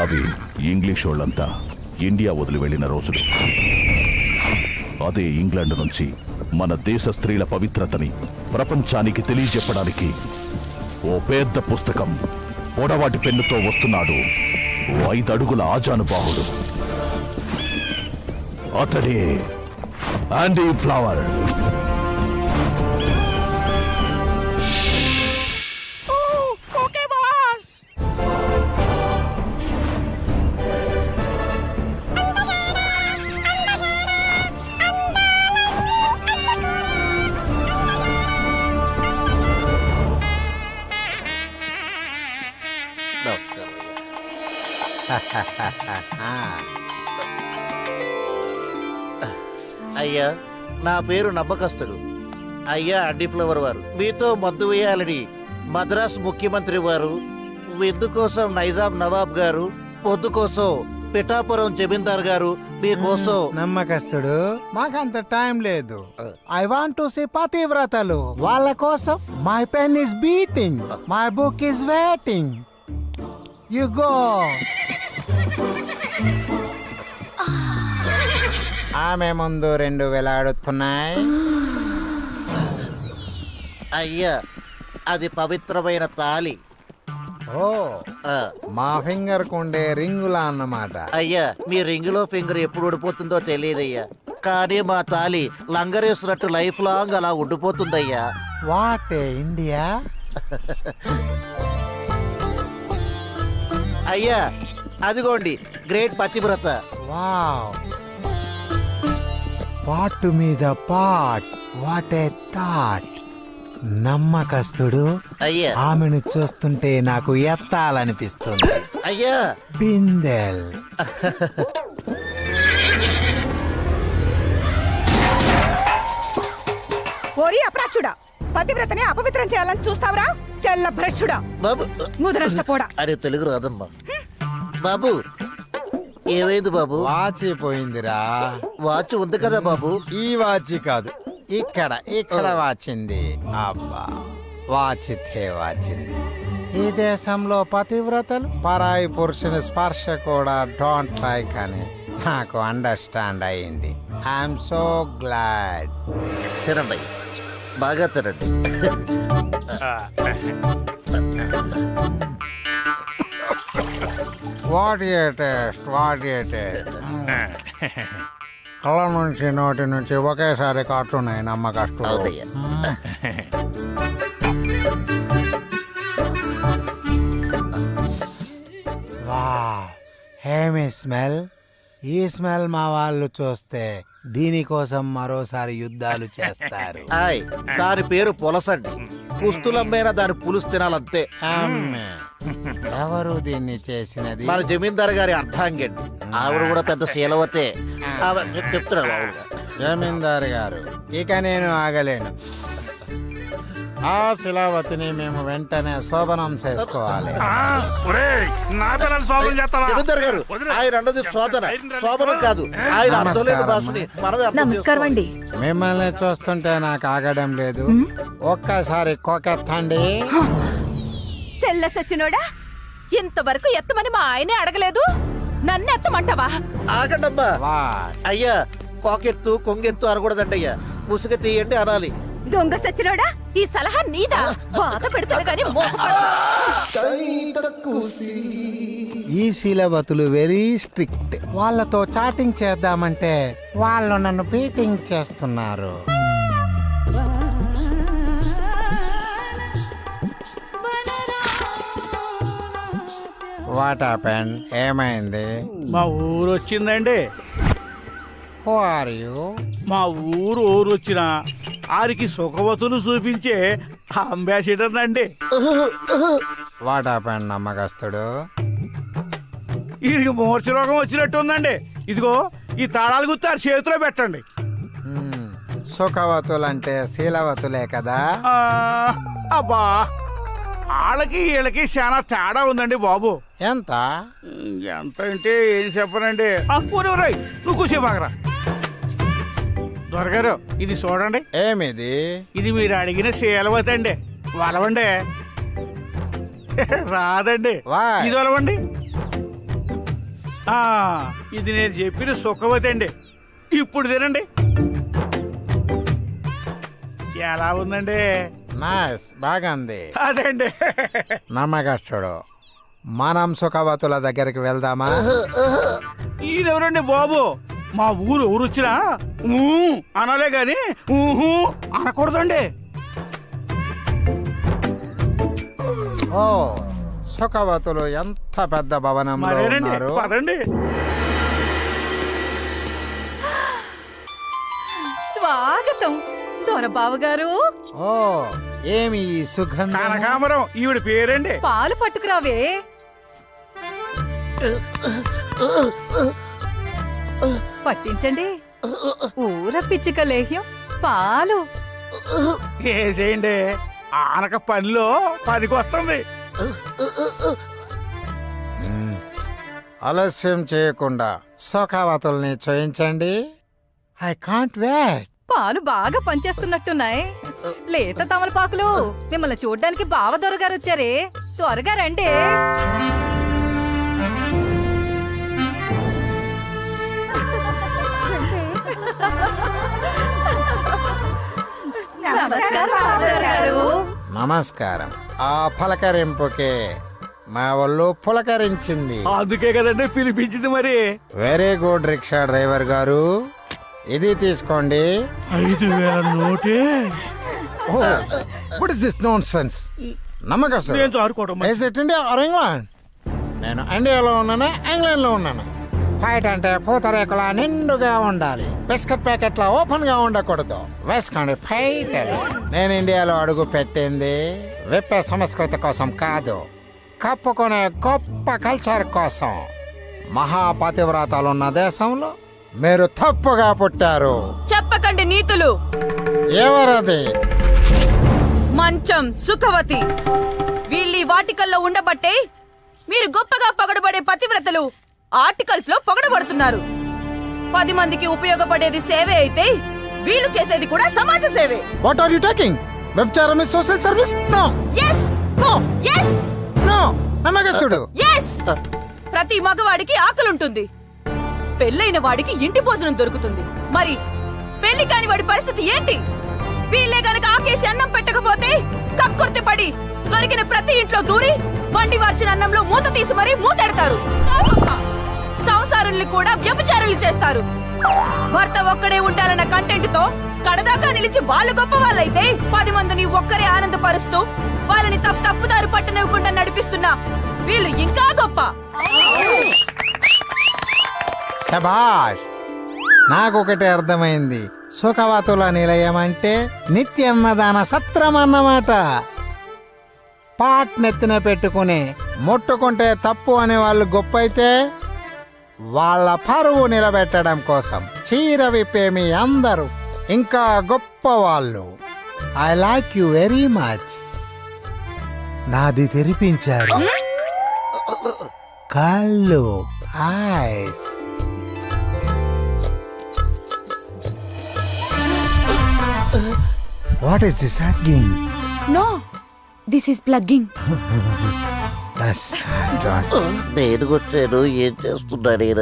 అవి ఇంగ్లీష్ వాళ్ళంతా ఇండియా వదిలి వెళ్ళిన రోజులు. అదే ఇంగ్లాండ్ నుంచి మన దేశ స్త్రీల పవిత్రతని ప్రపంచానికి తెలియజెప్పడానికి ఓ పెద్ద పుస్తకం పొడవాటి పెన్నుతో వస్తున్నాడు. 5 అడుగుల ఆజానుబాహుడు. అతడే ఆండీ ఫ్లవర్. అయ్యా, నా పేరు నమ్మకస్తుడు. అయ్యా అండి ఫ్లవర్ వారు, మీతో మద్దు వేయాలని మద్రాస్ ముఖ్యమంత్రి వారు, విందు కోసం నైజాం నవాబ్ గారు, పొద్దు కోసం పిఠాపురం జమీందార్ గారు మీకోసం. నమ్మకస్తుడు, మాకంత టైం లేదు. ఐ వాంట్ టు సీ పతివ్రతలు. వాళ్ళ కోసం my pen is beating, my book is waiting. You go. ఆమె ముందు 2 వేలాడుతున్నాయి. అయ్యా, అది పవిత్రమైన తాలి. ఓ, ఆ, మా ఫింగర్ కుండే రింగులా అన్నమాట. అయ్యా, మీ రింగులో ఫింగర్ ఎప్పుడు ఊడిపోతుందో తెలియదయ్యా, కానీ మా తాలి లంగరేసినట్టు లైఫ్ లాంగ్ అలా ఉండిపోతుందయ్యా. What India. అయ్యా, అదిగోండి గ్రేట్ పతివ్రత. వావ్, పాటు మీద పాట్. What a thought. నమ్మకస్తుడు, అయ్యా, ఆమెను చూస్తుంటే నాకు ఎత్తాలనిపిస్తుంది. అయ్యా, బిందెల్. ఓరి అప్రాచుడా, పతివ్రతని అపవిత్రం చేయాలని చూస్తావురా? తెల్ల భ్రష్టుడా, బాబు. ముదరష్టపోడా. అరే తెలుగు రాదమ్మా. బాబు, ఏమైంది బాబు? వాచి పోయిందిరా. వాచ్ ఉంది కదా బాబు. ఈ వాచి కాదు, ఇక్కడ వాచింది. అబ్బా, వాచితే వాచింది. ఈ దేశంలో పతివ్రతలు పరాయి పురుషుని స్పర్శ కూడా డోంట్ లైక్ అని నాకు అండర్స్టాండ్ అయింది. I'm so glad. తినండి, బాగా తినండి. What a taste, what a taste. కళ్ళ నుంచి నోటి నుంచి ఒకేసారి కాటున్నాయి నమ్మకస్తుడు. అవునయ్యా. వావ్, హేమి స్మెల్. ఈ స్మెల్ మా వాళ్ళు చూస్తే దీనికోసం మరోసారి యుద్ధాలు చేస్తారు. ఆయ్, దాని పేరు పులసండి. పుస్తులమ్మైనా దాని పులుసు తినాలంతే. అమ్మే. ఎవరు దీన్ని చేసినది? మన జమీందార్ గారి అర్థాంగండి. ఆవిడ కూడా పెద్ద శీలవతే. చెప్తున్నారు బాబుగా. జమీందారు గారు, ఇక నేను ఆగలేను. ఆ శిలావతిని మేము వెంటనే శోభనం చేసుకోవాలి. జమీందార్ గారు, ఆయన అన్నది శోధన, శోభనం కాదు. ఆయన అర్థం లేని భాషని మనమే అర్థం నమస్కారం అండి. మిమ్మల్ని చూస్తుంటే నాకు ఆగడం లేదు. ఒక్కసారి కోకెత్తండి. తెల్ల సచ్చినోడా, ఇంతవరకు ఎత్తమని మా ఆయనే అడగలేదు, నన్ను ఎత్తమంటావా? ఆగండమ్మా. వాట్? అయ్యా, కోకెత్తు కొంగెత్తు అనకూడదండి అయ్యా, ముసుగు తీయండి అనాలి. దొంగ సచ్చినోడా, ఈ సలహా నీదా? బాధ పెడతాను గాని ఈ శీలవతులు వెరీ స్ట్రిక్ట్. వాళ్ళతో చాటింగ్ చేద్దామంటే వాళ్ళు నన్ను బీటింగ్ చేస్తున్నారు. What happened? ఏమైంది? మా ఊరు వచ్చిందండి. Who are you? మా ఊరు వచ్చిన ఆరికి సుఖవతులు చూపించే అంబాసిడర్ అండి. వాట్ హ్యాపెండ్ నమ్మకస్తుడు? వీరికి మూర్ఛ రోగం వచ్చినట్టు ఉందండి. ఇదిగో ఈ తాళాలు గుర్తు ఆ చేతిలో పెట్టండి. సుఖవతులంటే శీలవతులే కదా. అబ్బా, వాళ్ళకి వీళ్ళకి చాలా తేడా ఉందండి బాబు. ఎంత? ఎంత అంటే ఏం చెప్పనండి. పూర్వరాయ్, నువ్వు కూసేపాకరా. దొరగారు, ఇది చూడండి. ఏమిది? ఇది మీరు అడిగిన శీలవతి అండి. వలవండి. రాదండి. Why? ఇది వలవండి. ఆ, ఇది నేను చెప్పిన సుఖవతి అండి. ఇప్పుడు తినండి. ఎలా ఉందండి? నైస్, బాగుంది. అదండి. నమ్మకస్తుడు. మనం సుఖవతుల దగ్గరికి వెళ్దామా? ఈయనెవరండి బాబు? మా ఊరు ఎవరు వచ్చినా అనాలే గాని ఊహు అనకూడదండి. ఓ, సుఖవతులు ఎంత పెద్ద భవనంలో మరేనండి, ఉన్నారు. పదండి. స్వాగతం దొరబాబు గారు. ఓ, ఏమి ఈ సుగంధం? కనకాంబరం ఈవిడ పేరండి. పాలు పట్టుకురావే. పట్టించండి. ఊర పిచ్చిక లేహ్యం పాలు. వేసేయండి. ఆనక పనిలో పనికి వస్తుంది. మ్మ్. ఆలస్యం చేయకుండా సుఖవతుల్ని చేయించండి. I can't wait. పాలు బాగా పనిచేస్తున్నట్టున్నాయి. లేత తమలపాకులు. మిమ్మల్ని చూడ్డానికి బావ దొరగారు వచ్చారే, త్వరగా రండి. నమస్కారం బావగారు. నమస్కారం. ఆ పలకరింపుకే మా ఒళ్ళు పులకరించింది. అందుకే కదండి పిలిపించింది. మరి వెరీ గుడ్ రిక్షా డ్రైవర్ గారు, ఇది తీసుకోండి. 5,000 నోటే. What is this nonsense? నమ్మకం నేను ఆడుకోవడం ఇండియా ఆర్ ఇంగ్లాండ్? నేను ఇండియాలో ఉన్నాను, ఇంగ్లాండ్ లో ఉన్నాను. ఫైట్ అంటే పూతరేకుల నిండుగా ఉండాలి, బిస్కెట్ ప్యాకెట్ల ఓపెన్ గా ఉండకూడదు. వేసుకోండి ఫైట్. నేను ఇండియాలో అడుగు పెట్టింది విప్పే సంస్కృతి కోసం కాదు, కప్పుకునే గొప్ప కల్చర్ కోసం. మహాపతివ్రతాలున్న దేశంలో మీరు తప్పుగా పుట్టారు. చెప్పకండి నీతులు. ఎవరది? మంచం సుఖవతి. వీళ్ళీ వాటికల్లో ఉండబట్టే మీరు గొప్పగా పొగడబడే పతివ్రతలు ఆర్టికల్స్ లో పొగడబడుతున్నారు. 10 మందికి ఉపయోగపడేది సేవే అయితే వీళ్ళు చేసేది కూడా సమాజ సేవే. What are you talking? వ్యభిచారం is social service? No yes no yes no. నమ్మకస్తుడు. ఎస్. ప్రతి మగవాడికి ఆకలుంటుంది, పెళ్ళైన వాడికి ఇంటి భోజనం దొరుకుతుంది. మరి పెళ్లి కాని వాడి పరిస్థితి ఏంటి? వీళ్ళే గనక ఆకేసి అన్నం పెట్టకపోతే కక్కుర్తి పడి దొరికిన ప్రతి ఇంట్లో దూరి వండి వార్చిన అన్నంలో మూత తీసి మరీ మూతెడతారు. సంసారుల్ని కూడా వ్యభిచారులు చేస్తారు. భర్త ఒక్కడే ఉండాలన్న కంటెంట్ తో కడదాకా నిలిచి వాళ్ళు గొప్ప వాళ్ళైతే 10 మందిని ఒక్కరే ఆనందపరుస్తూ వాళ్ళని తప్పుదారి పట్టనివ్వకుండా నడిపిస్తున్నా వీళ్ళు ఇంకా గొప్ప. శభాష్. నాకొకటి అర్థమైంది. సుఖవతుల నిలయం అంటే నిత్యన్నదాన సత్రం అన్నమాట. పాట్ నెత్తిన పెట్టుకుని ముట్టుకుంటే తప్పు అనే వాళ్ళు గొప్ప అయితే, వాళ్ళ పరువు నిలబెట్టడం కోసం చీర విప్పే మీ అందరూ ఇంకా గొప్ప వాళ్ళు. I like you very much. నాది తెరిపించారు కళ్ళు, eyes. What is this hugging? No, this is plugging. నేను కొట్టాను, ఏం చేస్తున్నాడు ఈయన?